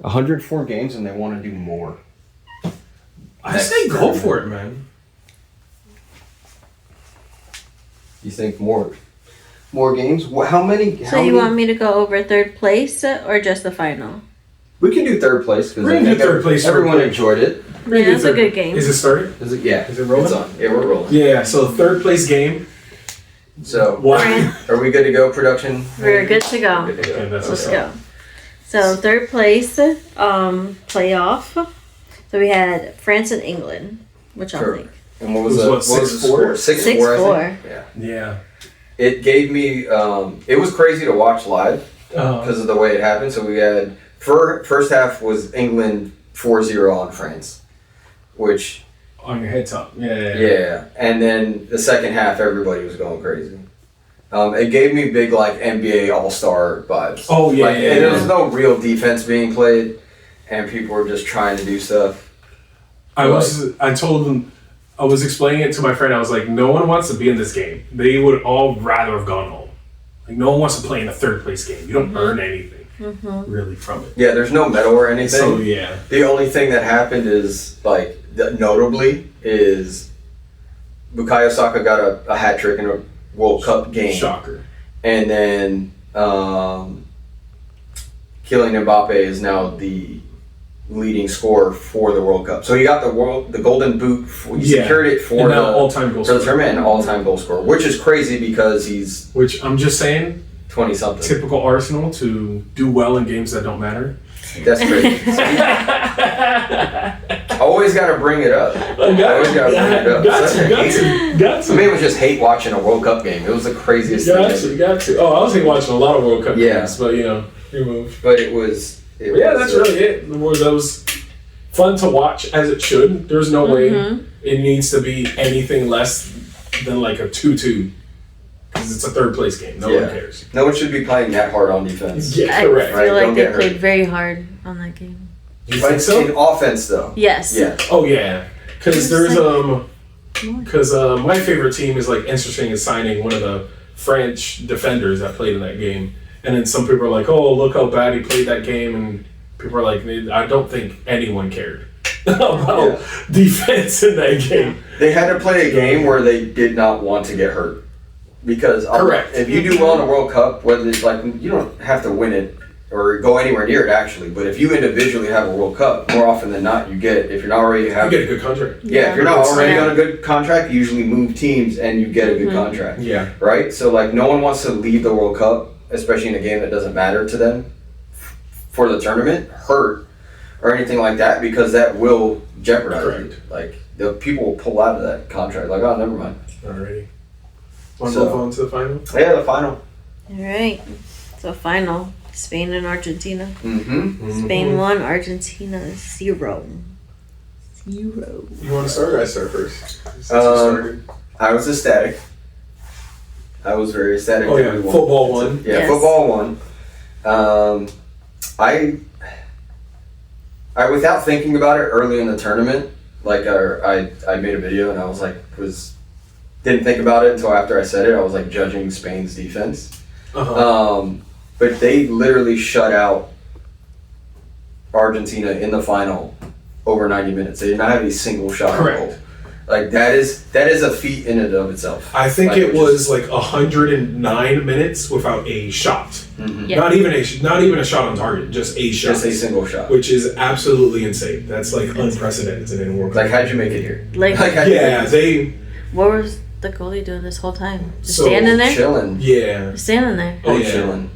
104 games, and they want to do more. I say go for it, man. You think more games? How many? So you want me to go over third place or just the final? We can do third place because We're gonna do third place. everyone enjoyed it. Yeah, it's a good game. Is it started? Is it? Yeah. Is it rolling? It's on. Yeah, we're rolling. Yeah. So third place game. So Why? are we good to go? Production. We're good to go. Good to go. Okay, that's Let's okay. go. So third place, playoff. So we had France and England, which I'll Sure. think. And what was It the was what, 6-4? score? 6-4. I 6-4. think. Yeah. Yeah. It gave me. It was crazy to watch live Uh, because of the way it happened. So we had first half was England 4-0 on France, which on your head top. Yeah. yeah, and then the second half everybody was going crazy. It gave me big like NBA All Star vibes. Oh, yeah, Like, yeah, and there yeah. was no real defense being played, and people were just trying to do stuff. I was explaining it to my friend. I was like, no one wants to be in this game. They would all rather have gone home. Like, no one wants to play in a third place game. You don't earn anything really from it. Yeah, there's no medal or anything. So yeah, The only thing that happened is like notably is Bukayo Saka got a hat trick in a World Cup game. shocker. And then Kylian Mbappe is now the leading scorer for the World Cup. So he got the Golden Boot. He secured it for and now the all-time goal for the scorer. tournament and all-time goal scorer, which is crazy because he's Which I'm just saying, 20 something. typical Arsenal to do well in games that don't matter. That's crazy. Always got to bring it up. Always got to bring it up. Got To me, it was just hate watching a World Cup game. It was the craziest thing. Got to. Oh, I was watching a lot of World Cup Yeah. games, but you move. But it was. Yeah, that's really it. That was fun to watch as it should. There's no way it needs to be anything less than like a 2-2 because it's a third place game. No one cares. No one should be playing that hard on defense. Yeah, I correct. Right, feel like don't they get hurt. played very hard on that game. You But think so? in offense, though. Yes. Yeah. Oh yeah, because there's Come my favorite team is like interesting in signing one of the French defenders that played in that game, and then some people are like, oh look how bad he played that game, and people are like, I don't think anyone cared about defense in that game. They had to play a game where they did not want to get hurt. Because Correct. if you do well in a World Cup, whether it's like you don't have to win it or go anywhere near it actually, but if you individually have a World Cup, more often than not you get if you're not already You having get a good contract. if you're not already Yeah. on a good contract, you usually move teams and you get a good contract. Yeah. Right? So like no one wants to leave the World Cup, especially in a game that doesn't matter to them for the tournament, hurt or anything like that because that will jeopardize Correct. it. Like the people will pull out of that contract. Like, oh never mind. Alrighty. Want to So- move on to the final? Yeah, the final. All right. So final, Spain and Argentina. Mm-hmm. Spain 1, Argentina 0. 0. You want to start or I start first? Since you Um, started. I was ecstatic. I was very ecstatic. Oh, that yeah, we won. football won. Yeah, Yes. football won. I without thinking about it early in the tournament, like I made a video and I was like didn't think about it until after I said it. I was like judging Spain's defense. Uh-huh. But they literally shut out Argentina in the final over 90 minutes. They did not have a single shot on Correct. goal. Like that is a feat in and of itself. I think Like, it was like 109 minutes without a shot. Mhm. Yeah. Not even a shot on target, just a shot. Just a single shot. Which is absolutely insane. That's like unprecedented in a World Cup. Like how'd you make it here? Like, how'd you Yeah, make it? they. what was the goalie doing this whole time? Just So, standing there? Chilling. Yeah. Just standing there. Oh, yeah. Chilling.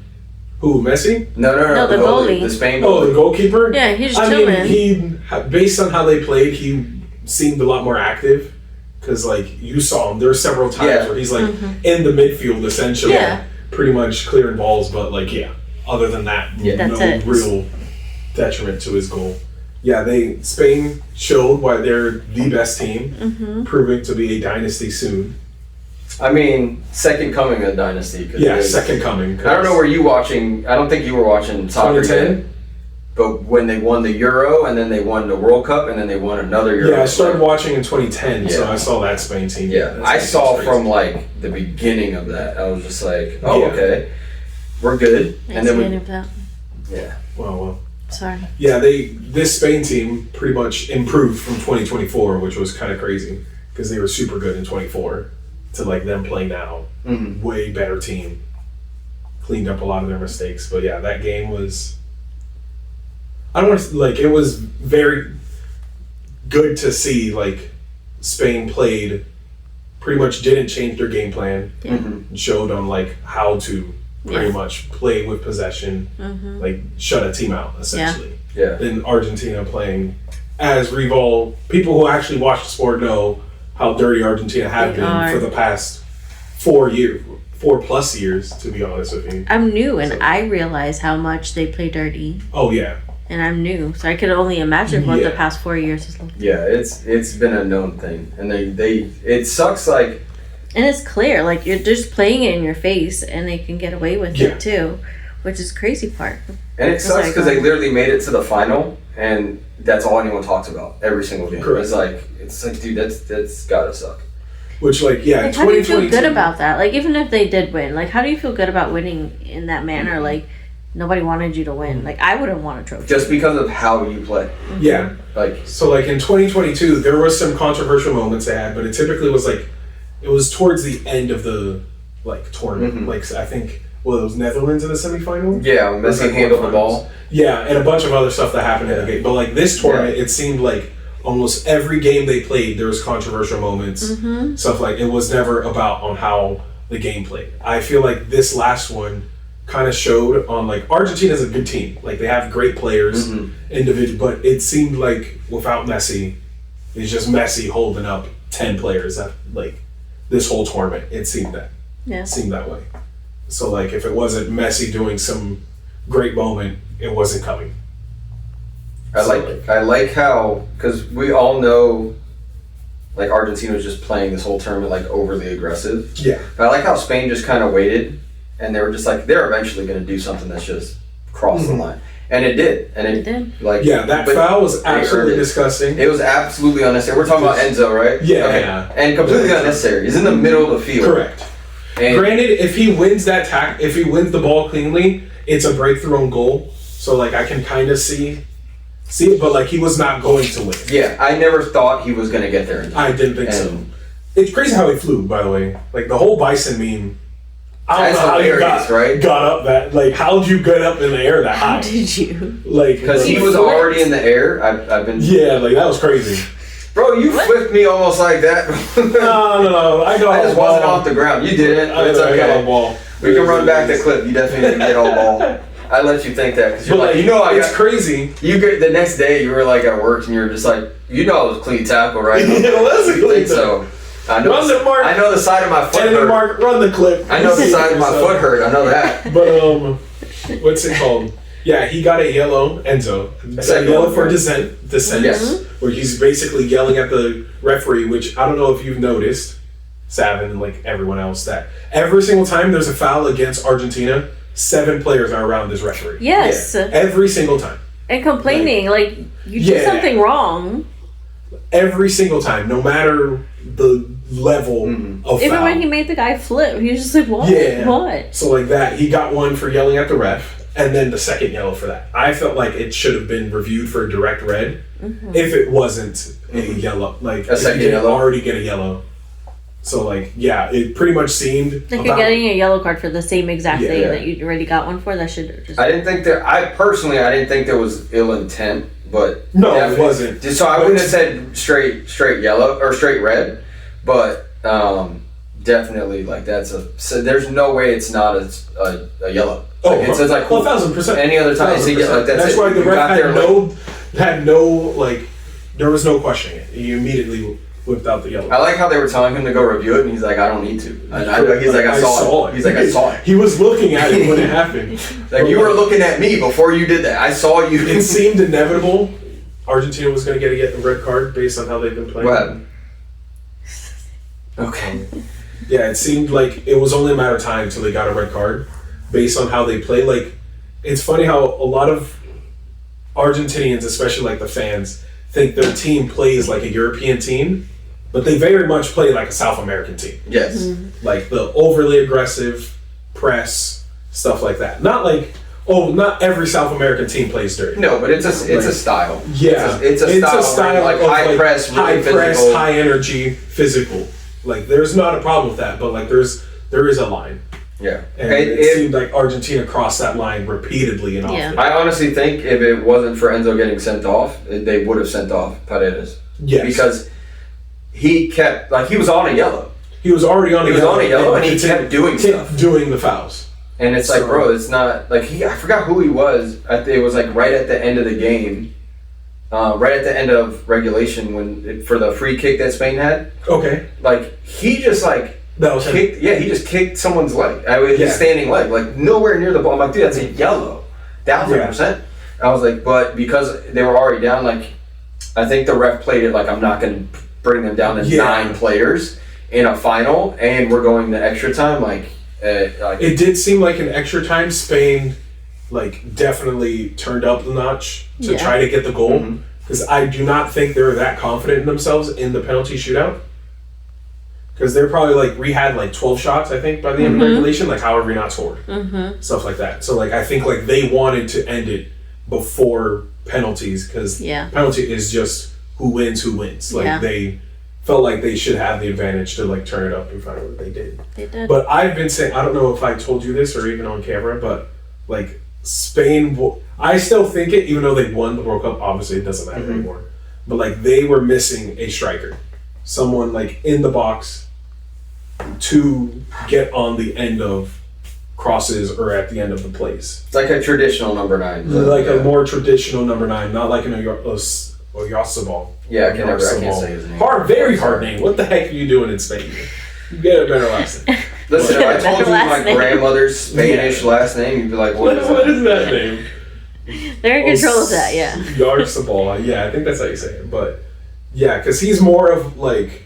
Who, Messi? No, No, the goalie. The Spain Oh, the goalie. goalkeeper? Yeah, he's just I chilling. mean, based on how they played, he seemed a lot more active. Because, like, you saw him. There were several times Yeah. where he's, like, in the midfield, essentially. Yeah. Pretty much clearing balls. But, like, yeah. Other than that, Yeah. That's no it. real detriment to his goal. Yeah, Spain showed why they're the best team. Proving to be a dynasty soon. I mean, second coming of Dynasty. 'Cause Yeah, they- second coming. I don't know where you watching. I don't think you were watching soccer 2010? yet. But when they won the Euro and then they won the World Cup and then they won another Euro. Yeah, I started watching in 2010, so Yeah. I saw that Spain team. Yeah, That's I saw crazy. from like the beginning of that. I was just like, oh, Yeah. okay, we're good. I And then see we, any of that. yeah, Well. Sorry. Yeah, this Spain team pretty much improved from 2024, which was kind of crazy because they were super good in 24 to like them play now. Way better team. Cleaned up a lot of their mistakes, but yeah, that game was. I don't want to like it was very good to see like Spain played, pretty much didn't change their game plan. Yeah. Showed on like how to pretty Yeah. much play with possession, like shut a team out essentially. Yeah. Then Argentina playing as Rival. People who actually watch the sport know how dirty Argentina have They been are. for the past 4+ years, to be honest with you. I'm new, and So- I realize how much they play dirty, Oh yeah, and I'm new, so I could only imagine what the Yeah. past 4 years is like. Yeah, it's been a known thing, and they it sucks. Like, And it's clear, like you're just playing it in your face, and they can get away with Yeah. it too, which is crazy part. and it sucks like, because they literally made it to the final, and that's all anyone talks about every single game. Correct. It's like, dude, that's gotta suck. which like yeah, Like, how do you feel 2022 good about that? Like, even if they did win, like, how do you feel good about winning in that manner? Like, nobody wanted you to win. Like, I wouldn't want a trophy. Just because of how you play. Yeah, Like, so like in 2022, there was some controversial moments they had, but it typically was like it was towards the end of the like tournament. Like I think it was Netherlands in the semifinal. yeah, when Messi Like handled the quarterfinals. ball. Yeah, and a bunch of other stuff that happened in the game. But like this tournament, it seemed like almost every game they played, there was controversial moments. Stuff like it was never about on how the game played. I feel like this last one kind of showed on like Argentina's a good team. Like they have great players, individual, but it seemed like without Messi, it's just Messi holding up 10 players that like this whole tournament. It seemed that way. So like if it wasn't Messi doing some great moment, it wasn't coming. I like how, because we all know, like, Argentina was just playing this whole tournament like overly aggressive. Yeah. But I like how Spain just kind of waited, and they were just like, they're eventually going to do something that's just cross the line, and it did. And It did. Like, Yeah, that but foul was they earned absolutely it. disgusting. It was absolutely unnecessary. We're talking about Enzo, right? Yeah. Okay. And completely unnecessary. He's in the middle of the field. Correct. And Granted, if he wins if he wins the ball cleanly, it's a breakthrough on goal. So like I can kind of see it, but like he was not going to win. yeah, I never thought he was going to get there. In time. I didn't think so. And It's crazy how he flew, by the way. Like the whole bison meme. I don't That's know how you hilarious, right? got up that. Like how'd you get up in the air that How high? did you? Like Because he was flipped. already in the air. I've been. Yeah, like that was crazy. Bro, you What? flipped me almost like that. No. I got I just a ball. wasn't off the ground. You didn't. I It's got a okay. ball. We can run back the clip. You definitely didn't get all ball. I let you think that because you're But like, like, you know, I it's got. crazy. You get the next day. You were like at work, and you were just like, you know, it was clean tackle, right? It was a You clean think so? I know. Run the mark. I know the side of my foot And then hurt. Mark, run the clip. I know the side of my foot hurt. I know that. But what's it called? Yeah, he got a yellow, Enzo. A second yellow one, for right? dissent, Yes. where he's basically yelling at the referee, which I don't know if you've noticed, Savin and like everyone else, that every single time there's a foul against Argentina, 7 players are around this referee. Yes. Every single time. And complaining, like, you did Yeah. something wrong. Every single time, no matter the level of Even foul. when he made the guy flip, he was just like, what? Yeah. What? So like that, he got one for yelling at the ref, and then the second yellow for that. I felt like it should have been reviewed for a direct red if it wasn't a yellow. Like A if second you didn't yellow? already get a yellow. So like yeah, it pretty much seemed Like you're getting a yellow card for the same exact Yeah. thing Yeah. that you already got one for. That should just. I didn't think there. I didn't think there was ill intent, but No, it definitely- wasn't. So I wouldn't have said straight yellow or straight red, but definitely like that's a. So there's no way it's not a yellow. Oh, Like, it says like 1,000%. any other time. It's a 1,000%. yellow. Like, That's it. why the You ref got there, had no like there was no questioning it. He immediately whipped out the yellow. I like how they were telling him to go review it, and he's like, I don't need to. And he's like, I saw it. He's like, I saw it. He was looking at it when it happened. Like you were looking at me before you did that. I saw you. It seemed inevitable. Argentina was going to get a red card based on how they've been playing. What happened? Okay. Yeah, it seemed like it was only a matter of time until they got a red card based on how they play. Like, it's funny how a lot of Argentinians, especially like the fans, think their team plays like a European team, but they very much play like a South American team. Yes. Like the overly aggressive press, stuff like that. Not like Oh, not every South American team plays dirty. No, but it's a style. Yeah, it's a style like of high press, really physical. high energy, physical. Like, there's not a problem with that, but like there is a line. Yeah, And it seemed like Argentina crossed that line repeatedly and often. I honestly think if it wasn't for Enzo getting sent off, they would have sent off Paredes. Yes. Because he kept, like, he was on a yellow. He was already on a yellow. And he kept doing stuff. Doing the fouls. And it's like, bro, it's not, like, I forgot who he was. It was, like, right at the end of the game. Right at the end of regulation for the free kick that Spain had. Okay. Like, he just, like, that was kicked, him. he just kicked someone's leg. His standing leg. Like, nowhere near the ball. I'm like, dude, that's a yellow. 1,000%. I was like, but because they were already down, like, I think the ref played it like, I'm not going to bring them down to 9 players in a final, and we're going to extra time. Like, it did seem like in extra time, Spain, like, definitely turned up the notch to try to get the goal. Because I do not think they were that confident in themselves in the penalty shootout. Because they're probably like, we had like 12 shots, I think, by the end of regulation, like however we not scored. Stuff like that. So, like, I think like they wanted to end it before penalties, because penalty is just who wins. Like, they felt like they should have the advantage to like turn it up in front of what they did. They did. But I've been saying, I don't know if I told you this or even on camera, but like Spain, I still think it, even though they won the World Cup, obviously it doesn't matter anymore. But like they were missing a striker. Someone like in the box to get on the end of crosses or at the end of the plays. Like a traditional number 9. Like a more traditional number 9, not like an Oyarzabal. Yeah, I can't say his name. Very hard name. What the heck are you doing in Spain? You get a better last name. Listen, if I told you my grandmother's Spanish last name, you'd be like, what is that name? They're in control of that, yeah. Oyarzabal. Yeah, I think that's how you say it. But yeah, because he's more of like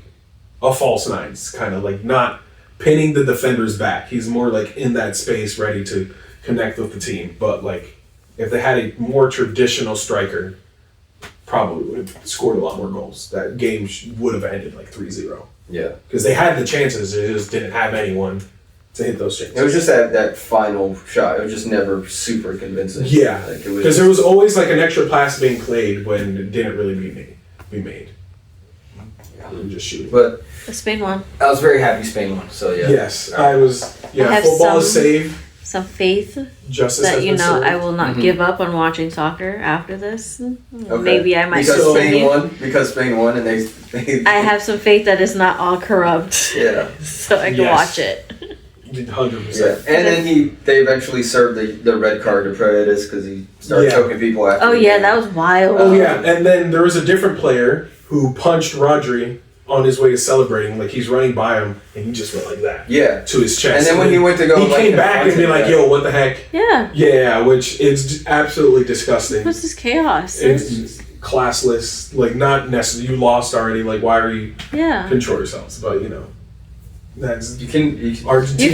a false 9, kind of like not pinning the defenders back. He's more like in that space, ready to connect with the team. But like, if they had a more traditional striker, probably would have scored a lot more goals. That game would have ended like 3-0. Yeah. Because they had the chances, they just didn't have anyone to hit those chances. It was just that final shot. It was just never super convincing. Yeah. Because there was always like an extra pass being played when it didn't really be made. Yeah. We were just shooting. But Spain won. I was very happy Spain won. So yeah. Yes, I was. Yeah, I have football is saved. Some faith Justice that has been served. I will not give up on watching soccer after this. Okay. Maybe I might because Spain won and they I have some faith that it's not all corrupt. Yeah. So I can watch it. 100%. Yeah. And then they eventually served the red card to Paredes because he started choking people after. Oh yeah, that was wild. Oh yeah, and then there was a different player who punched Rodri on his way to celebrating. Like, he's running by him and he just went like that. Yeah. To his chest. And then when he went to go, he came back and be like, "Yo, what the heck?" Yeah. Yeah, which is absolutely disgusting. What's this chaos? It's classless. Like, not necessarily. You lost already. Like, why are you? Yeah. Control yourselves, but you know, that's you can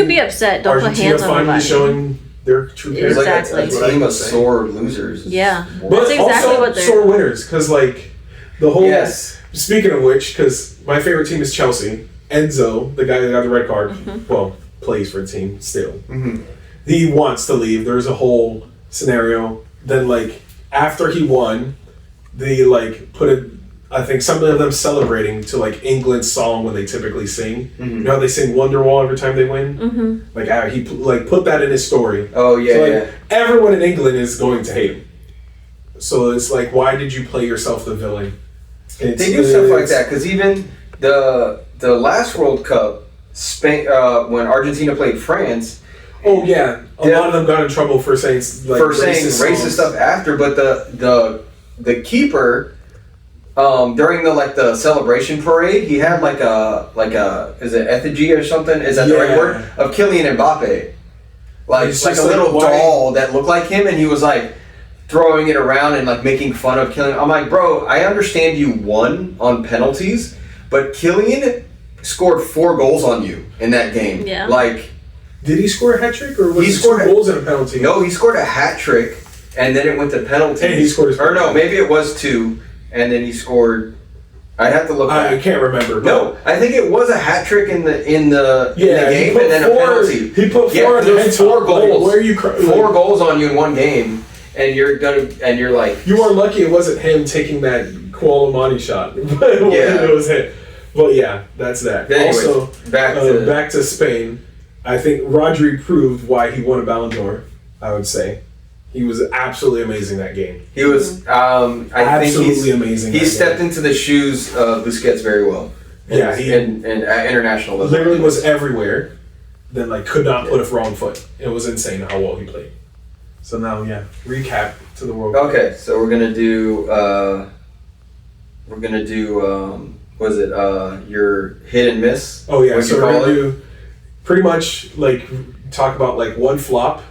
be upset. Don't put hands on finally nobody. Showing their true character. Exactly. Like a team of sore losers. But Yeah. That's exactly also what they're sore winners, because like the whole. Yes. Speaking of which, because my favorite team is Chelsea. Enzo, the guy that got the red card, well, plays for the team still. He wants to leave. There's a whole scenario. Then, like, after he won, they like I think some of them celebrating to like England's song when they typically sing. You know how they sing Wonderwall every time they win? Like, he like put that in his story. Oh yeah, so, like, everyone in England is going to hate him. So it's like, why did you play yourself the villain? They do stuff like that because even the last World Cup, Spain when Argentina played France. Oh yeah, a lot of them got in trouble for saying racist stuff after. But the keeper during the celebration parade, he had like a is it effigy or something? Is that the right word? Of Kylian Mbappe, like a little doll that looked like him, and he was like throwing it around and like making fun of Kylian. I'm like, bro, I understand you won on penalties, but Kylian scored 4 goals on you in that game. Yeah. Like, did he score a hat trick or was he 2 goals and a penalty? No, he scored a hat trick and then it went to penalties. And he scored his or no, maybe it was 2 and then he scored I'd have to look I back. can't remember. But No, I think it was a hat trick in the yeah, in the game, and then a penalty. He put Yeah, four. there was 4 goals. Where are you? Four goals on you in one game, and you're like, You are lucky it wasn't him taking that Kualamani shot. Yeah. It was him. But yeah, that's that. Anyways, Also, back to Spain. I think Rodri proved why he won a Ballon d'Or. I would say he was absolutely amazing that game. he was. I think Absolutely amazing. he that stepped game. into the shoes of Busquets very well. Yeah, he in at international level. literally was everywhere. Then like could not put a wrong foot. It was insane how well he played. So now, yeah, recap to the World Cup. Okay, so we're gonna do. What is it? Your hit and miss. Oh yeah, What'd so you we're call gonna it? do pretty much like talk about like one flop,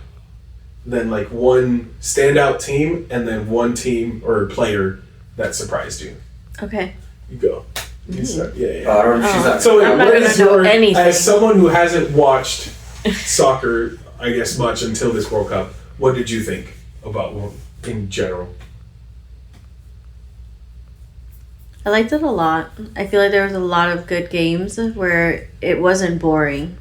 then like one standout team, and then one team or player that surprised you. Okay. You go. You start. Yeah, yeah. I don't know. She's Oh. not. So I'm not what gonna is know your, anything. as someone who hasn't watched soccer, I guess much until this World Cup, what did you think about in general? I liked it a lot. I feel like there was a lot of good games where it wasn't boring.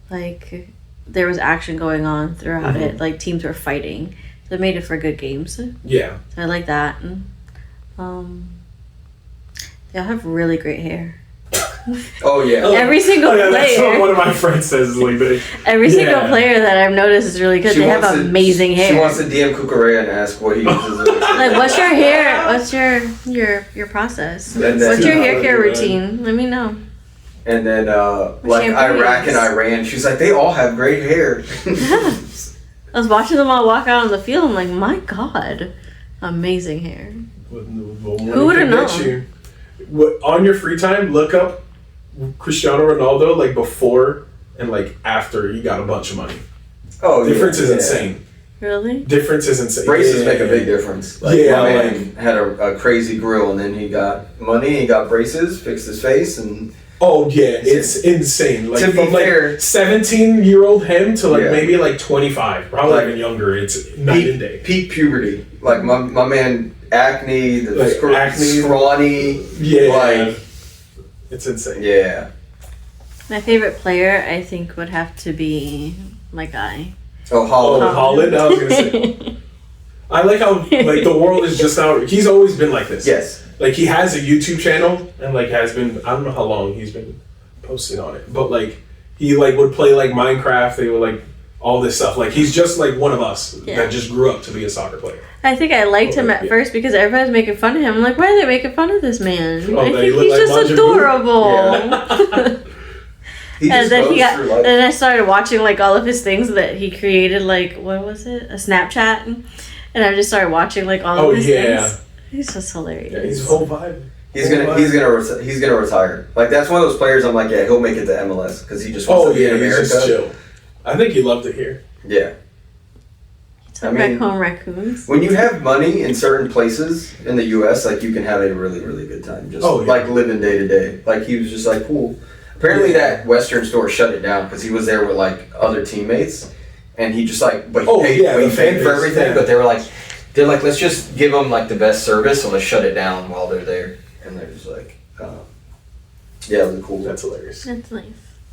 Like, there was action going on throughout it. Like, teams were fighting. So it made it for good games. So Yeah. I like that. They all have really great hair. Oh yeah. Every single Oh, yeah, that's what player. one of my friends says. Is like, Every single Yeah. player that I've noticed is really good. They have wants to- amazing hair. She wants to DM Kukurea and ask what he uses. Like, what's your hair? What's your process? And then- What's your hair care Yeah. routine? Let me know. And then like shampoo Iraq is? and Iran, she's like, they all have great hair. Yeah. I was watching them all walk out on the field. I'm like, my God, amazing hair. Who would've known? On your free time, look up Cristiano Ronaldo like before and like after he got a bunch of money. Oh, Difference is yeah. insane. Really? Difference is insane. Braces Yeah, make a yeah, big yeah. difference. Like, Yeah, my man had a crazy grill, and then he got money, he got braces, fixed his face, and Oh yeah, it's insane. Like To be from like fair- 17-year-old him to like Yeah. maybe like 25, probably Like, even younger. It's night and day. peak puberty. Like my man, acne, the Like, acne. scrawny. Yeah, Like, it's insane. yeah. My favorite player, I think, would have to be my guy. Oh, Oh, Holland. Holland. I was gonna say. I like how like the world is just now. He's always been like this. Yes. Like he has a YouTube channel and like has been. I don't know how long he's been posting on it, but like he like would play like Minecraft. They would like all this stuff. Like he's just like one of us Yeah. that just grew up to be a soccer player. I think I liked him at Yeah. first because everybody's making fun of him. I'm like, why are they making fun of this man? Oh, I they think look he's like just Majin Buu? adorable. He just And then goes he got, through life. then I started watching like all of his things that he created. Like, what was it? A Snapchat. And I just started watching like all Oh of his yeah, things. He's just hilarious. yeah. He's whole vibe. He's gonna retire. Like that's one of those players. I'm like, yeah, he'll make it to MLS because he just wants Oh to be in yeah, he's America. just chill. I think he loved it here. Yeah. Took I mean- back home raccoons. When you have money in certain places in the U.S., like you can have a really, really good time. Just Oh, yeah. like living day to day. Like he was just like cool. Apparently, Yeah. that Western store shut it down because he was there with like other teammates, and he just like, but he Oh, paid, yeah, but he the paid for fan base, everything. yeah. But they're like, let's just give them like the best service, so let's shut it down while they're there. And they're just like, yeah, it was cool. That's hilarious. That's nice.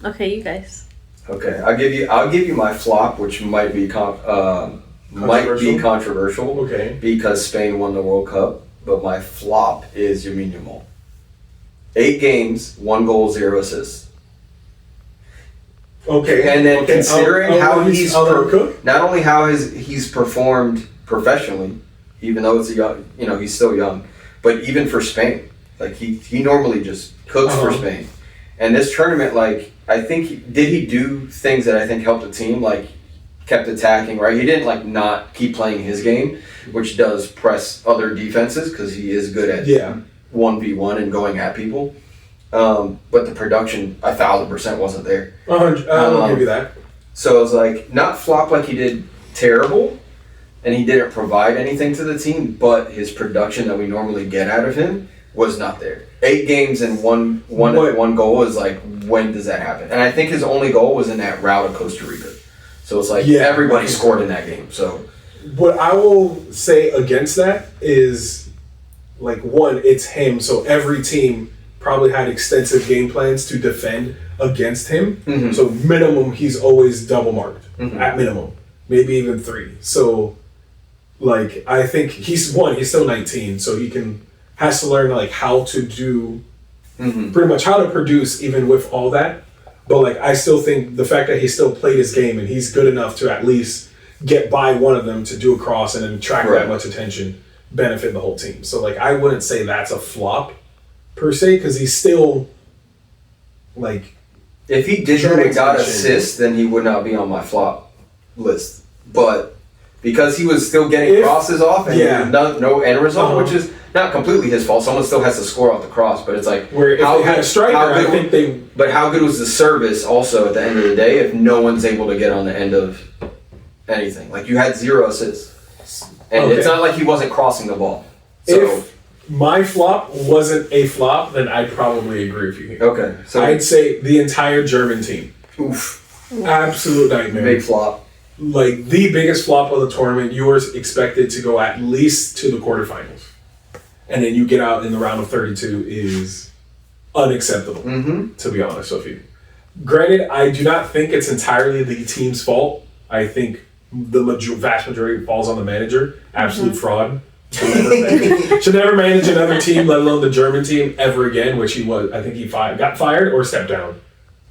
Okay, you guys. Okay, I'll give you my flop, which might be controversial Okay. because Spain won the World Cup. But my flop is Lamine Yamal. 8 games, 1 goal, 0 assists. Okay. And then okay. considering how he's cook. not only how he's performed professionally, even though it's a young, he's still young, but even for Spain, like he normally just cooks for Uh-huh. Spain. And this tournament, like I think he do things that I think helped the team, like kept attacking, right? He didn't like not keep playing his game, which does press other defenses because he is good at Yeah. 1v1 and going at people. But the production 1,000% wasn't there. I'll give you that. So it was like not flop like he did terrible, and he didn't provide anything to the team, but his production that we normally get out of him was not there. 8 games and one goal is like, when does that happen? And I think his only goal was in that rout of Costa Rica. So it's like everybody scored in that game. So What I will say against that is like one, it's him. So every team probably had extensive game plans to defend against him. Mhm. So minimum, he's always double marked Mhm. at minimum, maybe even 3. So like I think he's still 19, so he has to learn like how to do Mhm. pretty much how to produce even with all that. But like I still think the fact that he still played his game and he's good enough to at least get by one of them to do a cross and then attract Right. that much attention benefit the whole team. So like I wouldn't say that's a flop per se because he's still like If he didn't Sure, and got attention. assists, then he would not be on my flop list. But because he was still getting If- crosses off and yeah. no end result, Uh-huh. which is not completely his fault. Someone still has to score off the cross, but it's like where if they had a striker, how I good- think they But how good was the service also at the end of the day if no one's able to get on the end of anything? Like you had 0 assists. And Okay. it's not like he wasn't crossing the ball. So if my flop wasn't a flop, then I'd probably agree with you here. okay. So I'd say the entire German team. oof. Absolute nightmare. Big flop. Like the biggest flop of the tournament, you were expected to go at least to the quarterfinals. And then you get out in the round of 32 is unacceptable, Mm-hmm. to be honest with you. Granted, I do not think it's entirely the team's fault. I think the vast majority falls on the manager. Absolute fraud. Should never manage another team, let alone the German team, ever again, which he was. I think he got fired or stepped down.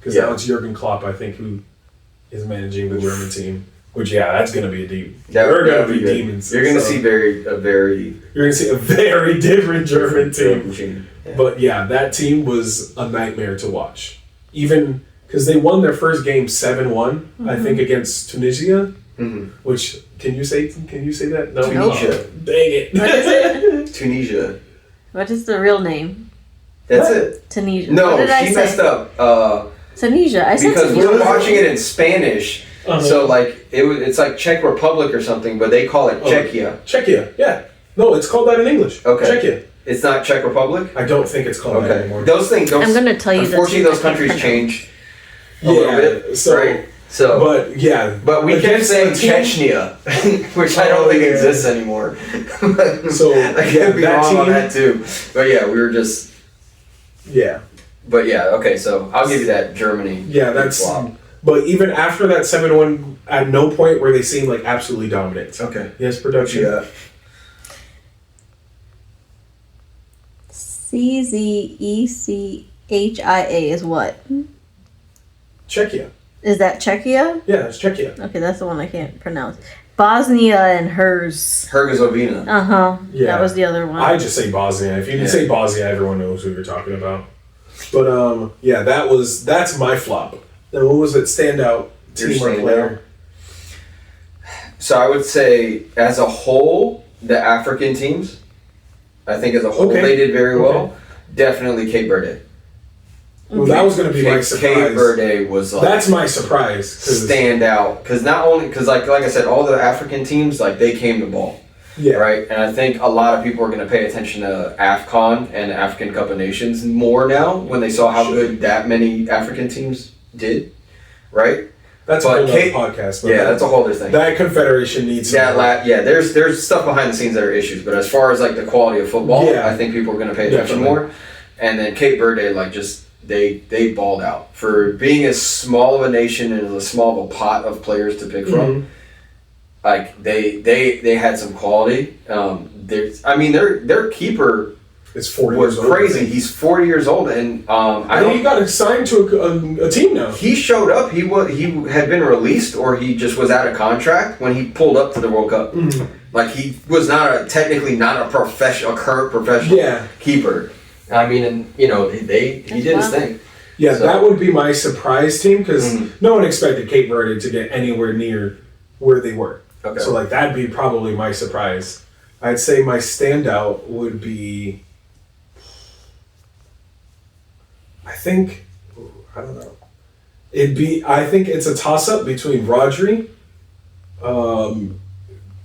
Because Yeah. now it's Jurgen Klopp, I think, who is managing the German team. Which, yeah, that's going to be a deep. We're going to be good. demons. You're gonna so see very You're going to see a very different German team. machine. Yeah. But yeah, that team was a nightmare to watch. Even because they won their first game 7-1, I think, against Tunisia. Mhm. Which can you say that? No, Tunisia. Dang it! What is it? Tunisia. What is the real name? That's What? it. Tunisia. No, what did I she say? messed up. Tunisia. I said Because we Tunisia. were watching it in Spanish, Uh-huh. so like it's like Czech Republic or something, but they call it Oh. Czechia. Czechia, yeah. No, it's called that in English. Okay. Czechia. It's not Czech Republic. I don't think it's called that Okay, anymore. those things. I'm gonna tell you. Unfortunately, the those team I can't countries pronounce. change a little bit, So, right? So, but yeah, but we kept against saying a team- Chechnya, which I don't Oh, think yeah. exists anymore. So, I could yeah, be that wrong on team- that too. But yeah, we were just. Yeah, But yeah, okay. So I'll give you that Germany. yeah, that's. flop. But even after that 7-1, at no point were they seemed like absolutely dominant. Okay. Yes, production. Yeah. CZECHIA is what? Czechia. Is that Czechia? Yeah, it's Czechia. Okay, that's the one I can't pronounce. Bosnia and hers. Herzegovina. Uh huh. Yeah. That was the other one. I just say Bosnia. If you Yeah. say Bosnia, everyone knows who you're talking about. But yeah, that's my flop. Then what was it? Standout Your team or standout? player? So I would say, as a whole, the African teams, I think as a whole Okay. they did very well. Okay. Definitely Cape Verde. Well, that was going to be my Cape surprise. Verde was like That's my surprise. 'cause- stand out because not only because like I said, all the African teams like they came to ball, yeah, right? And I think a lot of people are going to pay attention to AFCON and African Cup of Nations more now when they saw how Sure. good that many African teams did, right? That's a But whole other Cape- podcast. But Yeah, that's a whole other thing. that confederation needs some work. There's stuff behind the scenes that are issues, but as far as like the quality of football, Yeah. I think people are going to pay attention Definitely. more. And then Cape Verde, like just they balled out for being as small of a nation and as small of a pot of players to pick from. Mhm. Like they had some quality. Their keeper It's 40 was years old. crazy. He's 40 years old, and I think he got assigned to a team now. He showed up. He had been released, or he just was out of contract when he pulled up to the World Cup. Mhm. Like he was technically not a current professional Yeah. keeper. I mean, and he did his wild. thing. Yeah, So- that would be my surprise team because Mhm. no one expected Cape Verde to get anywhere near where they were. Okay. So like that'd be probably my surprise. I'd say my standout would be. I don't know. I think it's a toss up between Rodri,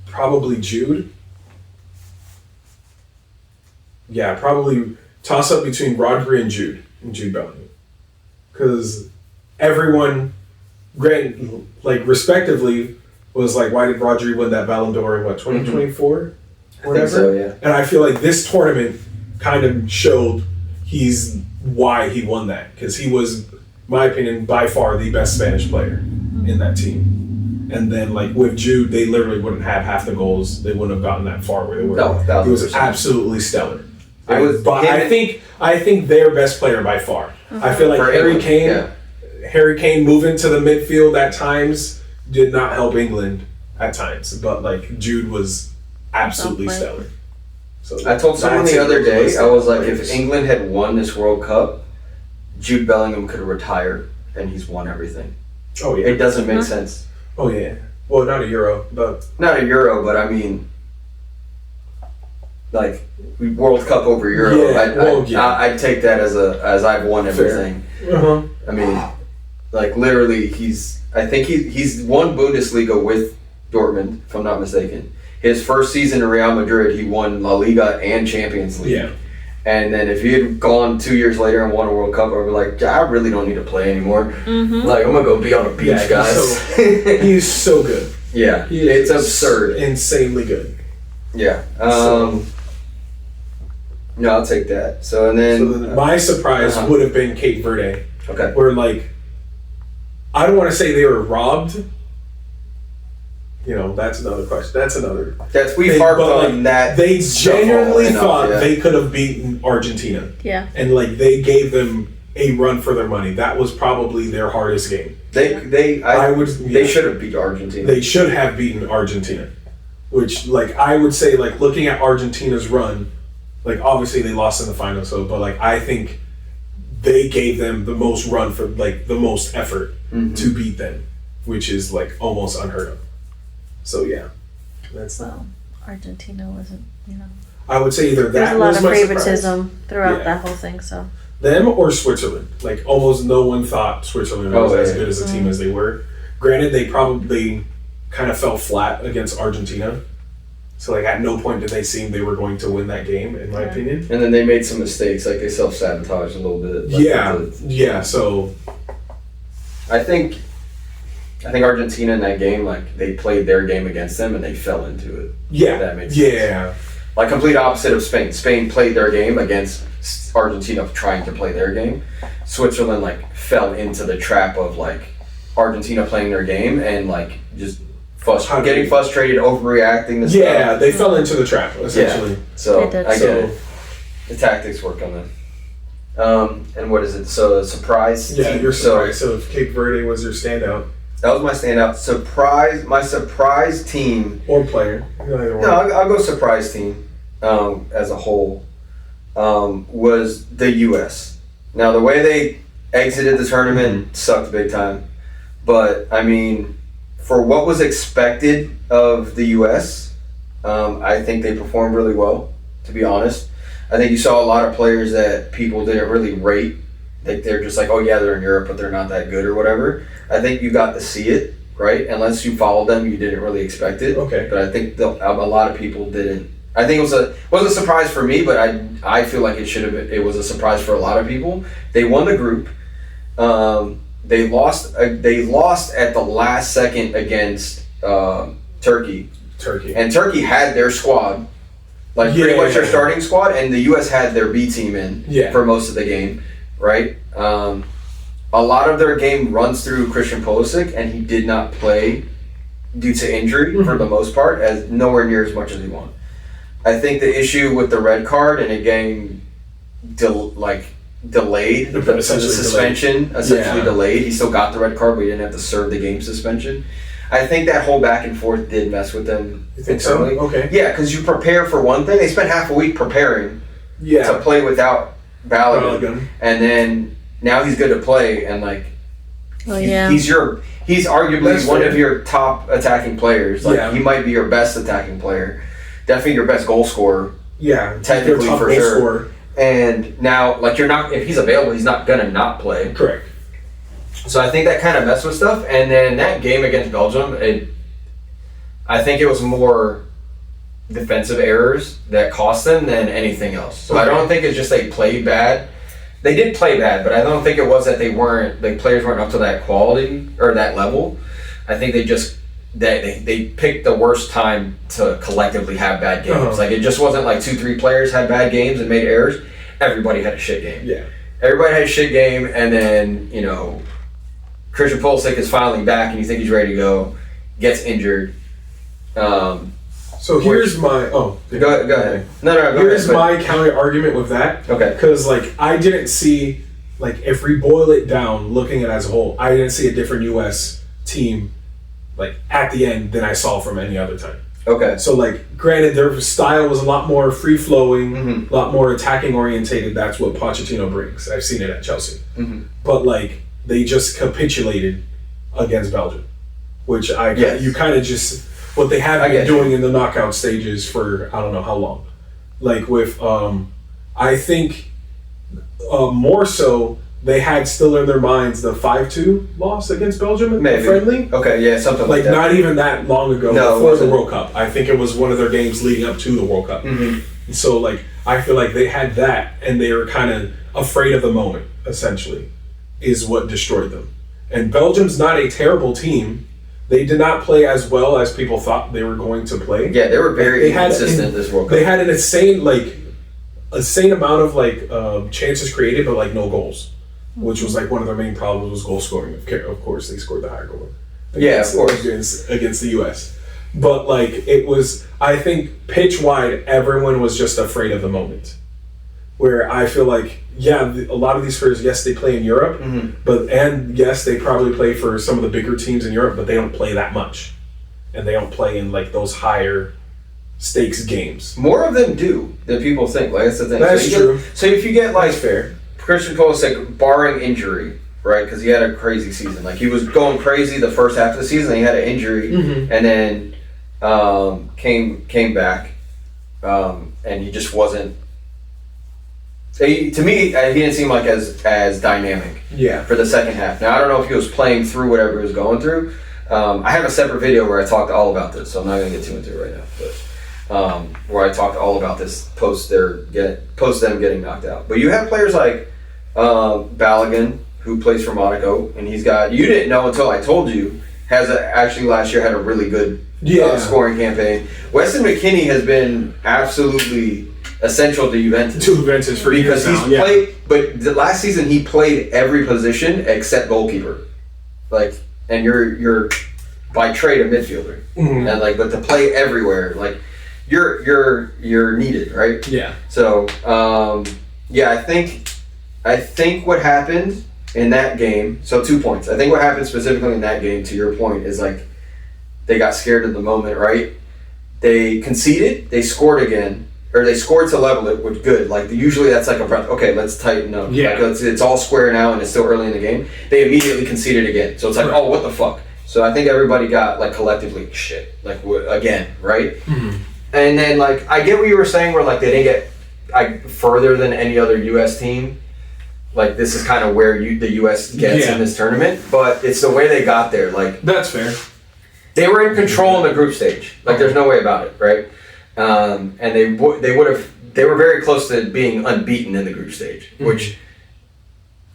probably Jude. Yeah, probably toss up between Rodri and Jude Bellingham. Because everyone, respectively, was like, why did Rodri win that Ballon d'Or in 2024? or I think whatever. so, yeah. And I feel like this tournament kind of showed he's why he won that, because he was, in my opinion, by far the best Spanish player in that team. And then like with Jude, they literally wouldn't have half the goals. They wouldn't have gotten that far where they were. No, He was 1,000%. absolutely stellar. It was But him I think their best player by far. I feel like For Harry England, Kane. yeah. Harry Kane moving to the midfield at times did not help England at times, but like Jude was absolutely Don't play. stellar. So I told someone that's the it. other day, Those I was like, players. if England had won this World Cup, Jude Bellingham could have retired, and he's won everything. Oh yeah, It doesn't make sense. oh yeah. Well, not a Euro, but Not a Euro, but I mean, like World Cup over Euro. Yeah, I'd take that as I've won everything. uh-huh. I mean, like literally, I think he's won Bundesliga with Dortmund, if I'm not mistaken. His first season in Real Madrid, he won La Liga and Champions League. Yeah. And then if he had gone 2 years later and won a World Cup, I'd be like, I really don't need to play anymore. Mm-hmm. Like, I'm gonna go be on a beach, Yeah, guys. He's so good. Yeah, He is it's absurd. insanely good. Yeah. So- No, I'll take that. So and then, So then my surprise uh-huh. would have been Cape Verde, okay. where like I don't want to say they were robbed. You know, that's another question. That's another. We've harped but, on that. They stuff genuinely enough, thought yeah. they could have beaten Argentina, Yeah. and like they gave them a run for their money. That was probably their hardest game. They should have beat Argentina. They should have beaten Argentina, which like I would say like looking at Argentina's run, like obviously they lost in the final, so but like I think they gave them the most run for like the most effort to beat them, which is like almost unheard of. So yeah, that's Well, Argentina wasn't, I would say either there's that a lot was of my favoritism throughout Yeah. that whole thing, so. them or Switzerland. Like almost no one thought Switzerland was Oh, as yeah. good as a team as they were. Granted, they probably kind of fell flat against Argentina. So like at no point did they seem they were going to win that game, in my Yeah. opinion. And then they made some mistakes, like they self-sabotaged a little bit. Like Yeah. So I think Argentina in that game, like they played their game against them and they fell into it. yeah, That makes sense. yeah, Like complete opposite of Spain. Spain played their game against Argentina trying to play their game. Switzerland like fell into the trap of like Argentina playing their game and like just getting frustrated, overreacting to stuff. yeah. They fell into the trap essentially. So They did. I get So it. The tactics work on them. And what is it? So a surprise. yeah, team. you're So surprised. So if Cape Verde was your standout that was my standout. My surprise team. or player, either one. No, I'll go surprise team. As a whole, was the U.S. Now the way they exited the tournament sucked big time, but I mean, for what was expected of the U.S., I think they performed really well. To be honest, I think you saw a lot of players that people didn't really rate. They're just like, oh yeah, they're in Europe, but they're not that good or whatever. I think you got to see it, right? Unless you followed them, you didn't really expect it. Okay. But I think a lot of people didn't. I think it was a surprise for me, but I feel like it was a surprise for a lot of people. They won the group. They lost at the last second against Turkey. Turkey. And Turkey had their squad, like pretty much their starting squad, and the U.S. had their B team in for most of the game, right? A lot of their game runs through Christian Pulisic, and he did not play due to injury for the most part, as nowhere near as much as he wanted. I think the issue with the red card and it getting delayed, the suspension essentially delayed. He still got the red card, but he didn't have to serve the game suspension. I think that whole back and forth did mess with them. You think so? Okay. Yeah, because you prepare for one thing. They spent half a week preparing to play without Balogun, and then now he's good to play, and like, he's arguably That's one fair. of your top attacking players. Like he might be your best attacking player, definitely your best goal scorer. Yeah, technically top for goal sure. scorer. And now, like, you're not, if he's available, he's not gonna not play. Correct. So I think that kind of messed with stuff. And then that game against Belgium, I think it was more defensive errors that cost them than anything else. So I don't think it's just they played bad. They did play bad, but I don't think it was that the players weren't up to that quality or that level. I think they just they picked the worst time to collectively have bad games. Uh-huh. Like it just wasn't like 2-3 players had bad games and made errors. Everybody had a shit game. Yeah. Everybody had a shit game, and then Christian Pulisic is finally back, and you think he's ready to go, gets injured. So here's my Go ahead. No, go here's ahead. my counter argument with that. Okay. Because I didn't see if we boil it down, looking at it as a whole, I didn't see a different U.S. team at the end than I saw from any other time. Okay. So granted, their style was a lot more free flowing, Mm-hmm. a lot more attacking orientated. That's what Pochettino brings. I've seen it at Chelsea. Mm-hmm. But they just capitulated against Belgium, which you kind of just what they have been doing in the knockout stages for I don't know how long. I think more so they had still in their minds the 5-2 loss against Belgium in the friendly. Okay, yeah, something like that. Not even that long ago, No, before the World Cup. I think it was one of their games leading up to the World Cup. Mm-hmm. So I feel like they had that, and they were kind of afraid of the moment. Essentially, is what destroyed them. And Belgium's not a terrible team. They did not play as well as people thought they were going to play. Yeah, they were very inconsistent this World Cup. They had an insane amount of chances created, but no goals, which was one of their main problems was goal scoring. Of course, they scored the higher goal. Of course, against the U.S. But it was, I think, pitch wide, everyone was just afraid of the moment. Where I feel a lot of these players, yes, they play in Europe, and yes, they probably play for some of the bigger teams in Europe, but they don't play that much, and they don't play in those higher stakes games. More of them do than people think. That's the thing. That's true. So if you get That's fair. Christian Pulisic, barring injury, right? Because he had a crazy season. He was going crazy the first half of the season. He had an injury, and then came back, and he just wasn't. To me, he didn't seem as dynamic. Yeah. For the second half. Now I don't know if he was playing through whatever he was going through. I have a separate video where I talked all about this, so I'm not going to get too into it right now. But where I talked all about this post them getting knocked out. But you have players like Balogun, who plays for Monaco, and you didn't know until I told you, actually last year had a really good scoring campaign. Weston McKennie has been absolutely essential to Juventus. For because years he's now, played, but the last season he played every position except goalkeeper. And you're by trade a midfielder, and but to play everywhere, you're needed, right? Yeah. So I think what happened in that game. So 2 points. I think what happened specifically in that game, to your point, is they got scared of the moment, right? They conceded, they scored again. Or they scored to level it, which good. Usually that's a breath. Okay, let's tighten up. Yeah. It's all square now, and it's still early in the game. They immediately conceded again. So it's oh, what the fuck? So I think everybody got collectively shit. Again, right? Mm-hmm. And then I get what you were saying, where they didn't get further than any other U.S. team. This is kind of where the U.S. gets in this tournament, but it's the way they got there. That's fair. They were in control in the group stage. There's no way about it, right? And they were very close to being unbeaten in the group stage, which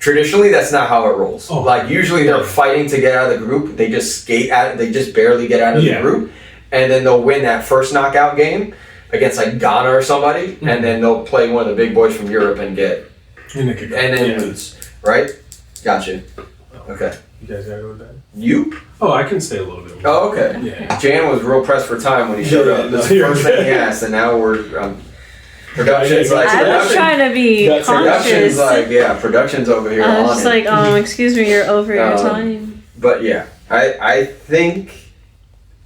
traditionally that's not how it rolls. Usually they're fighting to get out of the group. They just they just barely get out of the group, and then they'll win that first knockout game against Ghana or somebody, and then they'll play one of the big boys from Europe and lose. Right? Gotcha. Okay. You guys gotta go to bed? You? Oh, I can stay a little bit more. Oh, okay. Yeah. Jan was real pressed for time when he showed up. That's the first thing he asked, and now we're production's I was trying to be conscious. Production's over here. I was just excuse me, you're over your time. But yeah, I think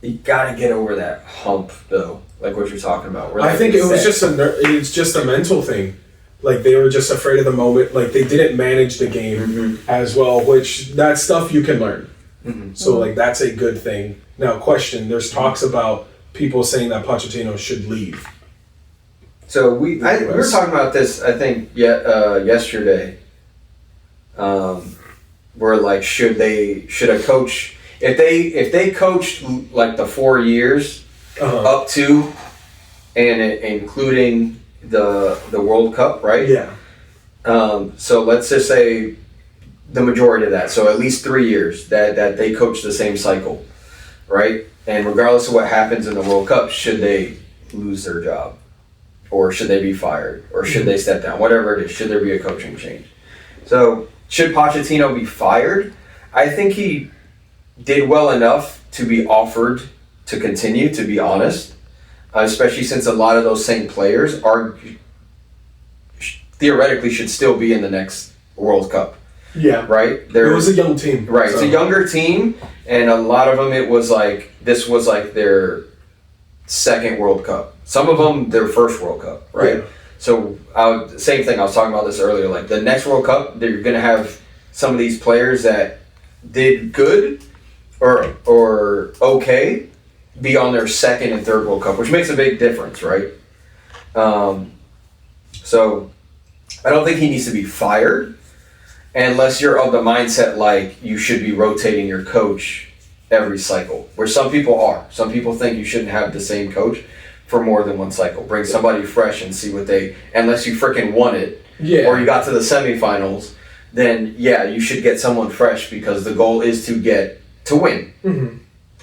you gotta get over that hump though, what you're talking about. I think it was just a mental thing. They were just afraid of the moment. They didn't manage the game as well, which that's stuff you can learn. Mm-hmm. So that's a good thing. Now, question: there's talks about people saying that Pochettino should leave. So we were talking about this, I think, yesterday. Where should a coach, if they coached the 4 years up to and including the World Cup, right? Yeah. So let's just say the majority of that. So at least 3 years that they coach the same cycle, right? And regardless of what happens in the World Cup, should they lose their job? Or should they be fired? Or should they step down? Whatever it is, should there be a coaching change? So, should Pochettino be fired? I think he did well enough to be offered to continue, to be honest. Especially since a lot of those same players are theoretically should still be in the next World Cup. Yeah. Right? It was a young team. Right. So. It's a younger team, and a lot of them, this was like their second World Cup. Some of them, their first World Cup, right? Yeah. So, same thing, I was talking about this earlier, like the next World Cup, they're going to have some of these players that did good or okay be on their second and third World Cup, which makes a big difference, right? So, I don't think he needs to be fired unless you're of the mindset like you should be rotating your coach every cycle, where some people are. Some people think you shouldn't have the same coach for more than one cycle. Bring somebody fresh and see what unless you freaking won it or you got to the semifinals, then yeah, you should get someone fresh because the goal is to win. Mm-hmm.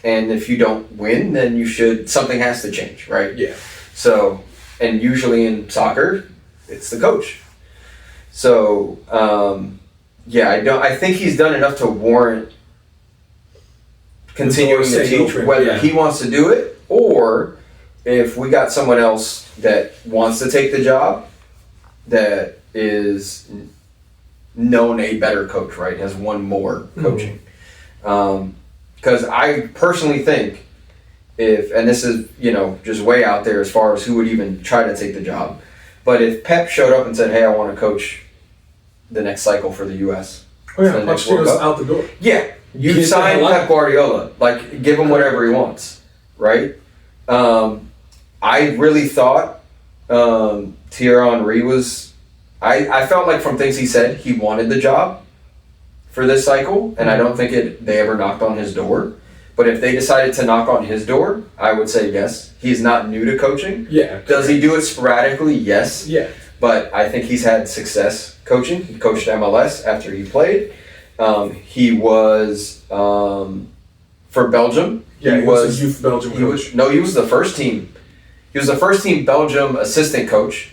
And if you don't win, then something has to change, right? Yeah. So, and usually in soccer, it's the coach. So, I think he's done enough to warrant continuing to teach, whether he wants to do it or if we got someone else that wants to take the job that is known a better coach, right? Has won more coaching. Because I personally think and this is, just way out there as far as who would even try to take the job, but if Pep showed up and said, hey, I want to coach the next cycle for the U.S. Pochettino's out the door. Yeah. You sign Pep Guardiola. Like, give him whatever he wants, right? I really thought Thierry Henry was... I felt like from things he said, he wanted the job for this cycle, and I don't think they ever knocked on his door. But if they decided to knock on his door, I would say yes. He's not new to coaching. Yeah. Does he do it sporadically? Yes. Yeah. But I think he's had success coaching. He coached MLS after he played. He was for Belgium. Yeah, he was a youth Belgium coach. He was the first team. He was the first team Belgium assistant coach.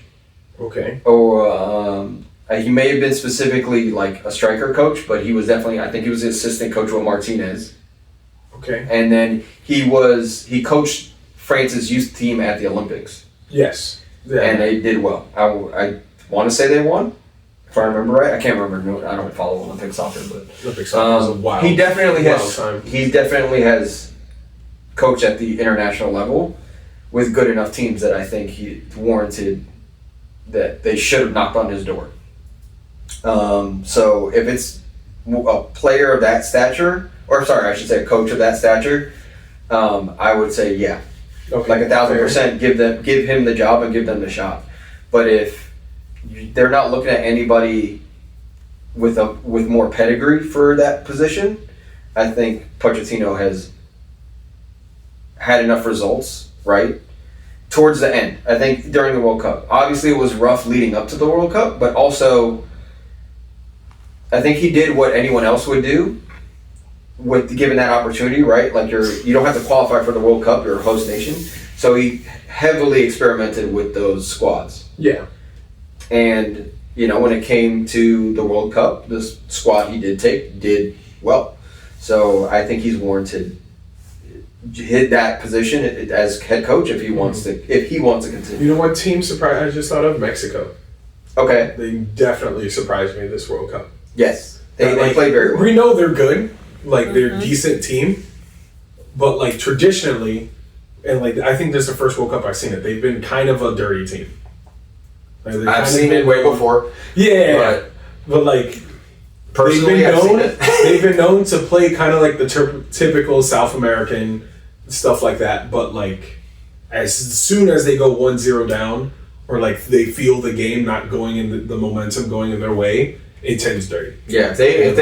Okay. Or he may have been specifically like a striker coach, but he was definitely, I think he was the assistant coach with Martinez. Okay. And then he coached France's youth team at the Olympics. Yes. Yeah. And they did well. I want to say they won, if I remember right. I can't remember. No, I don't follow Olympic soccer, but Olympic soccer is a wild. He definitely has. Time. He definitely has coached at the international level with good enough teams that I think he warranted that they should have knocked on his door. So if it's a player of that stature, or sorry, I should say a coach of that stature, I would say yeah. Okay. Like 1,000%, give him the job and give them the shot. But if they're not looking at anybody with more pedigree for that position, I think Pochettino has had enough results, right? Towards the end, I think during the World Cup. Obviously, it was rough leading up to the World Cup, but also I think he did what anyone else would do with given that opportunity, right? Like you don't have to qualify for the World Cup, you're a host nation. So he heavily experimented with those squads. Yeah. And, when it came to the World Cup, this squad he did well. So I think he's warranted hit that position as head coach if he wants to continue. You know what team I just thought of? Mexico. Okay. They definitely surprised me this World Cup. Yes. They played very well. We know they're good. Like, they're a decent team. But, like, traditionally, and, like, I think this is the first World Cup I've seen it, they've been kind of a dirty team. Like, I've seen it way before. Yeah. But like, personally, they've been known to play kind of like the typical South American stuff like that. But, like, as soon as they go 1-0 down, or, like, they feel the game not going in the momentum going in their way, it tends dirty. Yeah, if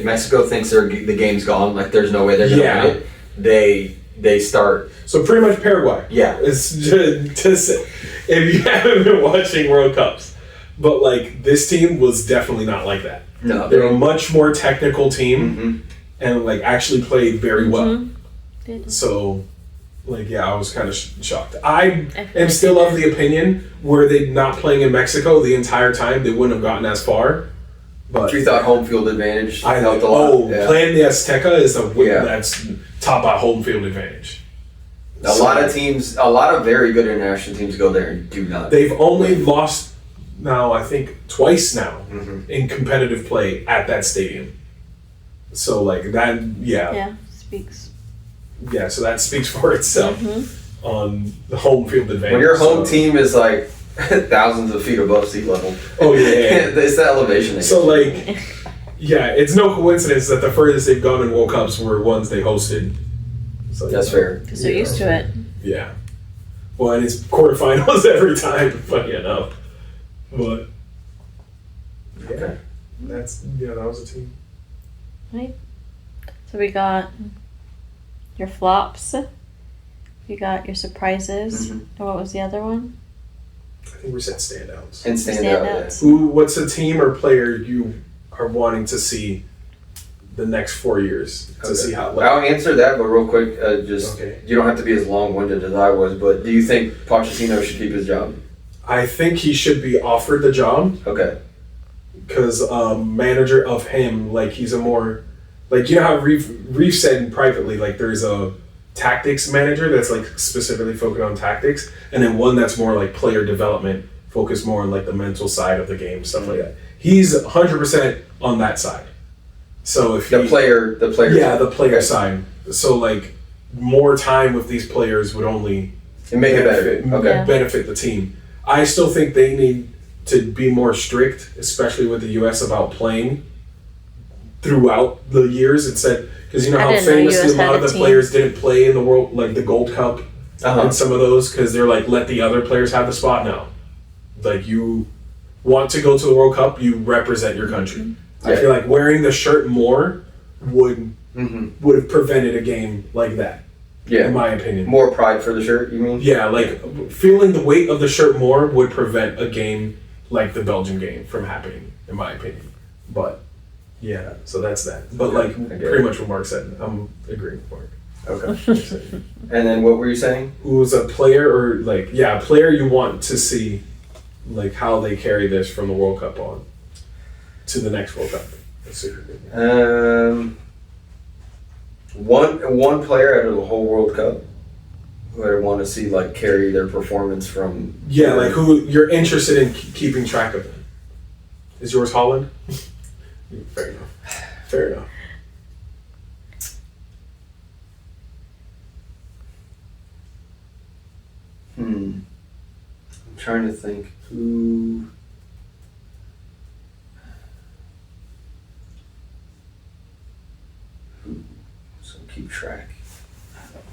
Mexico thinks the game's gone, like there's no way they're gonna win it, they start. So pretty much Paraguay. Yeah, it's just if you haven't been watching World Cups, but like this team was definitely not like that. No, they're a much more technical team. and like actually played very well. Did. So, like, yeah, I was kind of shocked. I feel am like still they of the opinion were they not playing in Mexico the entire time, they wouldn't have gotten as far. But You thought home field advantage I helped a lot. playing the Azteca is a win Yeah. that's top by home field advantage. A lot of teams, a lot of very good international teams go there and do not. They've only lost now, I think, twice now Mhm. in competitive play at that stadium. So like that, Yeah, speaks. so that speaks for itself on the home field advantage. When your home So- team is like thousands of feet above sea level. Oh, yeah. It's the elevation. that So gets you. like, yeah, it's no coincidence that the furthest they've gone in World Cups were ones they hosted. So That's fair. Because they're used to it. Yeah. Well, and it's quarterfinals every time, funny enough. But yeah, Okay. that was a team. Right. So we got your flops. You got your surprises. Mhm. And what was the other one? I think we said standouts. And stand out. Yeah. Standouts. What's a team or player you are wanting to see the next 4 years to Okay. see how? I'll answer that, but real quick, just Okay. you don't have to be as long-winded as I was. But do you think Pochettino should keep his job? I think he should be offered the job. Okay. Because manager of him, like he's a more, like you know how Reef said privately, like there's a tactics manager that's like specifically focused on tactics, and then one that's more like player development, focused more on like the mental side of the game, stuff like that. He's 100% on that side. So if The player. yeah, the player Okay. side. So like more time with these players would only And make it better. Okay. Yeah. benefit the team. I still think they need to be more strict, especially with the U.S. about playing throughout the years. Instead, because you know I how didn't know famously US a lot had of a the team. players didn't play in the world, like the Gold Cup Uh-huh. and some of those, because they're like, let the other players have the spot now. Like you want to go to the World Cup, you represent your country. I Yeah. feel like wearing the shirt more would Mm-hmm. have prevented a game like that, in Yeah. my opinion. More pride for the shirt. You mean? Yeah, like feeling the weight of the shirt more would prevent a game like the Belgian game from happening, in my opinion. But yeah, so that's that. But like I get pretty it. much what Mark said, I'm agreeing with Mark. Okay. And then what were you saying? Who's a player or like a player you want to see, like how they carry this from the World Cup on to the next World Cup? Let's see. One player out of the whole World Cup who I want to see like carry their performance from. Yeah, like who you're interested in keeping track of. Is yours Holland? Fair enough. Fair enough. I'm trying to think who. So keep track.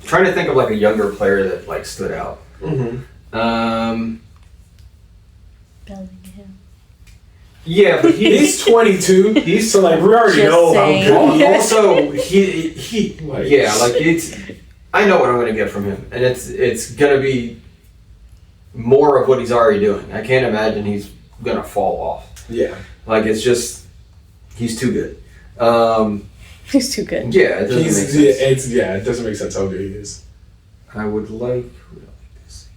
I'm trying to think of like a younger player that like stood out. Mm-hmm. Bellingham. Yeah, but He's 22. He's so like we already Just know saying. how good. also he Like, yeah, like it's. I know what I'm gonna get from him, and it's gonna be more of what he's already doing. I can't imagine he's gonna fall off. Yeah. Like it's just he's too good. He's too good. Yeah, it doesn't make sense. It doesn't make sense how good he is. I would like. Who would I like to see?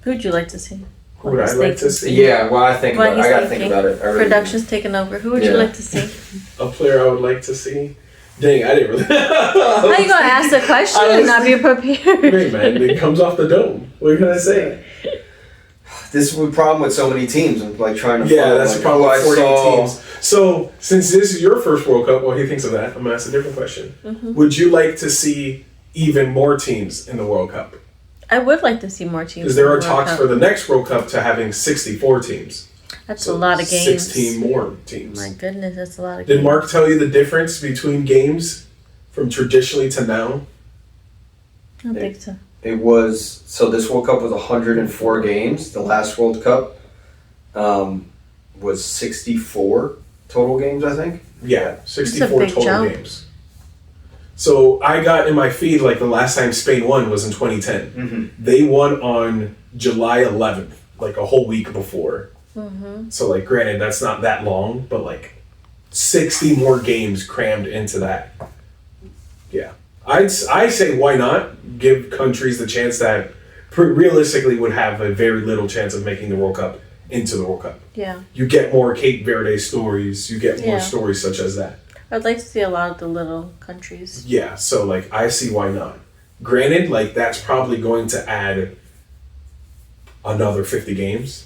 Who'd you like to see? Who would I like to see? Yeah, well, I think While about it. he's I gotta think thinking, about it. I really do. Production's taken over. Who would you Yeah. like to see? A player I would like to see. Dang, I didn't really. How you gonna ask the question I and was not be prepared? Great man, it comes off the dome. What can I say? This is the problem with so many teams. I'm like trying to. Yeah, find, that's like, the problem who with I 48 saw. teams. So, since this is your first World Cup, what he thinks of that, I'm gonna ask a different question. Mm-hmm. Would you like to see even more teams in the World Cup? I would like to see more teams. Because there in are the World talks Cup. for the next World Cup to having 64 teams. That's So a lot of games. 16 more teams. My goodness, that's a lot of Did games. Mark tell you the difference between games from traditionally to now? I don't think so. It was so. This World Cup was 104 games. The last World Cup was 64 total games. I think. Yeah, 64 big total jump. games. So I got in my feed like the last time Spain won was in 2010. Mm-hmm. They won on July 11th, like a whole week before. Mm-hmm. So like, granted, that's not that long, but like 60 more games crammed into that I say why not give countries the chance that realistically would have a very little chance of making the World Cup into the World Cup. Yeah. You get more Cape Verde stories. You get more Yeah. stories such as that. I'd like to see a lot of the little countries. Yeah, so like I see why not. Granted, like that's probably going to add another 50 games.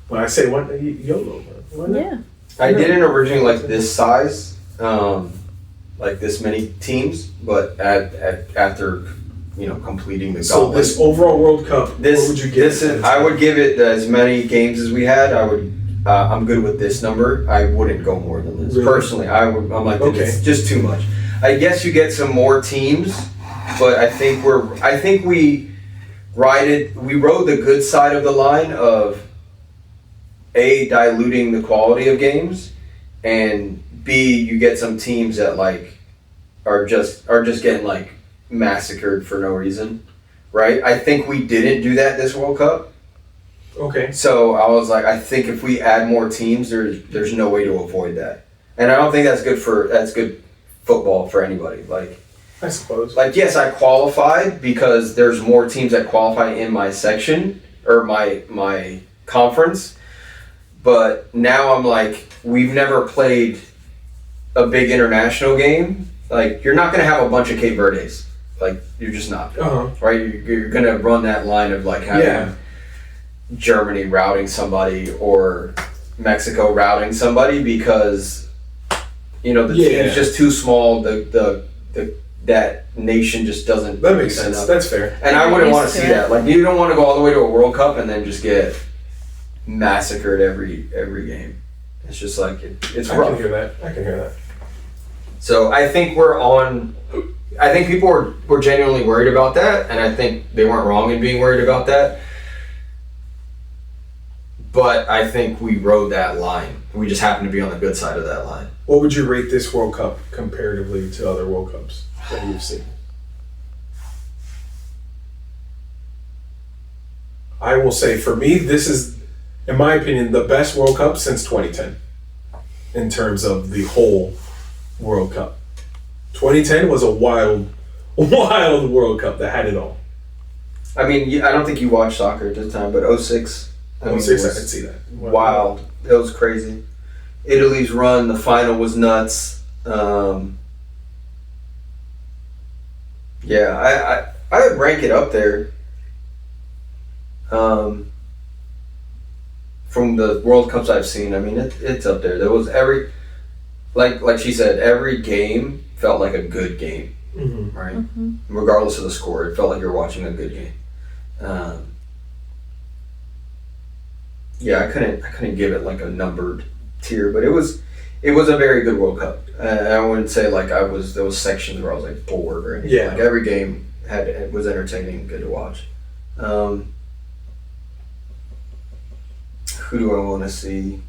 But I say why YOLO, man. Why not? Yeah. I didn't originally like this size, like this many teams, but after completing the So gauntlet. this overall World Cup, what would you give it? I would give it as many games as we had. I'm good with this number. I wouldn't go more than this. Really? Personally, I'm like, Okay. it's just too much. I guess you get some more teams, but I think we rode the good side of the line of A, diluting the quality of games, and B, you get some teams that like are just getting like massacred for no reason. Right? I think we didn't do that this World Cup. Okay. So I was like, I think if we add more teams, there's no way to avoid that, and I don't think that's good football for anybody. Like, I suppose. yes, I qualified because there's more teams that qualify in my section or my conference, but now I'm like, we've never played a big international game. Like, you're not gonna have a bunch of Cape Verdes. Like, you're just not. Right? You're gonna run that line of like having Germany routing somebody or Mexico routing somebody because the team's just too small. That nation just doesn't. That makes sense. enough. That's fair. And I wouldn't want to see Used to that. Like, you don't want to go all the way to a World Cup and then just get massacred every game. It's just like it's I rough. can hear that. So I think I think people were genuinely worried about that, and I think they weren't wrong in being worried about that. But I think we rode that line. We just happened to be on the good side of that line. What would you rate this World Cup comparatively to other World Cups that you've seen? I will say, for me, this is, in my opinion, the best World Cup since 2010 in terms of the whole World Cup. 2010 was a wild World Cup that had it all. I mean, I don't think you watched soccer at this time, but 06. I didn't see that. Wild. It was crazy. Italy's run, the final was nuts. I would rank it up there. From the World Cups I've seen, I mean, it's up there. There was like she said, every game felt like a good game, right? Mm-hmm. Regardless of the score, it felt like you were watching a good game. I couldn't give it like a numbered tier, but it was a very good World Cup. I wouldn't say like there was sections where I was like bored or anything. Yeah. Like every game was entertaining, good to watch. Who do I want to see?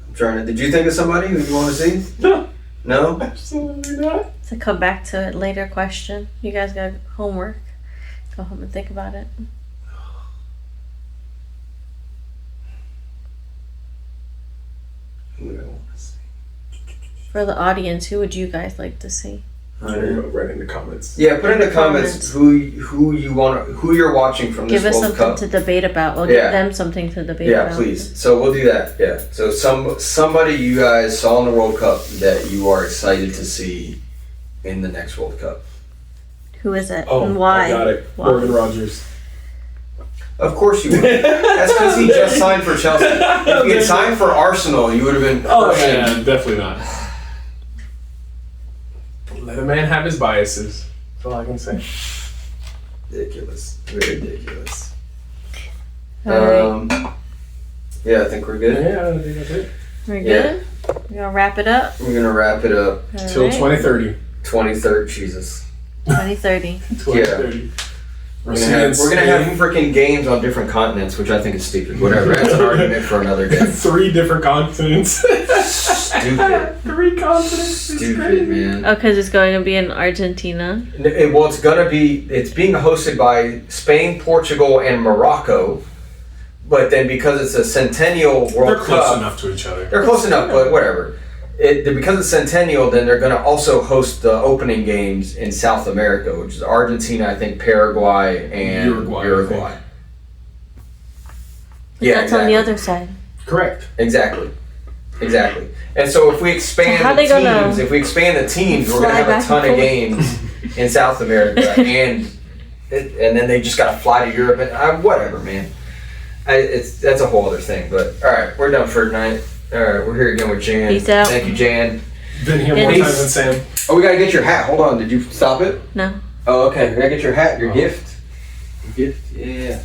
I'm trying to. Did you think of somebody who you want to see? No. No? Absolutely not. It's a come back to it later question. You guys got homework. Go home and think about it. Who do I want to see? For the audience, who would you guys like to see? There you go, right in the comments. Yeah, put in the comments who you're watching from this Give us World something Cup. to debate about. We'll Yeah. give them something to debate Yeah, about. please. So we'll do that. Yeah. So somebody you guys saw in the World Cup that you are excited to see in the next World Cup. Who is it? Oh, and why? I got it. Why? Morgan Rogers. Of course you would. That's because he just signed for Chelsea. If he had signed for Arsenal, you would have been. Oh, crushing. yeah, definitely not. Let a man have his biases. That's all I can say. Ridiculous. Ridiculous. All right. Yeah, I think we're good. Yeah, I think that's it. We're yeah. good? We're going to wrap it up? We're gonna wrap it up. All Till right. 2030. 23rd, Jesus. 2030. 2030. We're gonna have freaking games on different continents, which I think is stupid. Whatever. That's an argument for another day. 3 different continents. Stupid. 3 continents. It's Stupid, crazy. man. Oh, because it's going to be in Argentina. It's being hosted by Spain, Portugal, and Morocco. But then because it's a centennial World They're close Cup, enough to each other. they're close enough, but whatever. because it's Centennial, then they're going to also host the opening games in South America, which is Argentina, I think, Paraguay, and Uruguay. But that's on the other side. Correct. Exactly. And so if we expand So the teams, we're going to have a ton of games in South America, and then they just got to fly to Europe, and whatever, man. That's a whole other thing. But all right, we're done for tonight. All right, we're here again with Jan. Peace out. Thank you, Jan. Been here more Peace. times than Sam. Oh, we gotta get your hat. Hold on. Did you stop it? No. Oh, okay. We gotta get your hat. Your gift. Your gift. Yeah.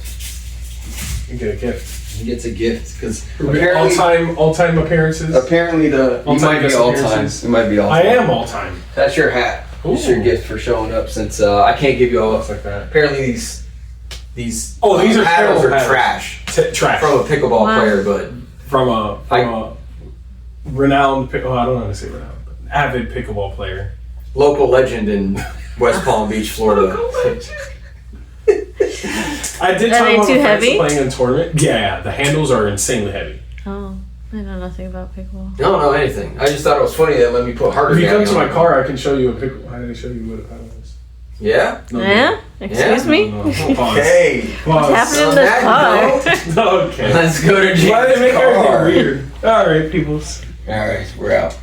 You get a gift. He gets a gift because apparently, all time appearances. apparently you might be guest all time. appearances. You might be all I time. am all time. That's your hat. It's your Ooh. gift for showing up. Since I can't give you all. Looks like that. Apparently these Oh, these are paddles terrible are paddles. trash Trash from a pickleball Wow. player, but from a renowned. I don't know how to say renowned. But avid pickleball player. local legend in West Palm Beach, Florida. I did Are talk they about too my friends heavy? playing in a tournament. Yeah, the handles are insanely heavy. Oh, I know nothing about pickleball. I don't know anything. I just thought it was funny that let me put harder. If you come to my on. car, I can show you a pickle. I can show you what a paddle is. Yeah. No, Yeah? Excuse me? No, no. Pause. Okay. Pause. What's happening in On this that car? note, Okay. let's go to James' Why did they make car. everything weird? All right, peoples. All right, we're out.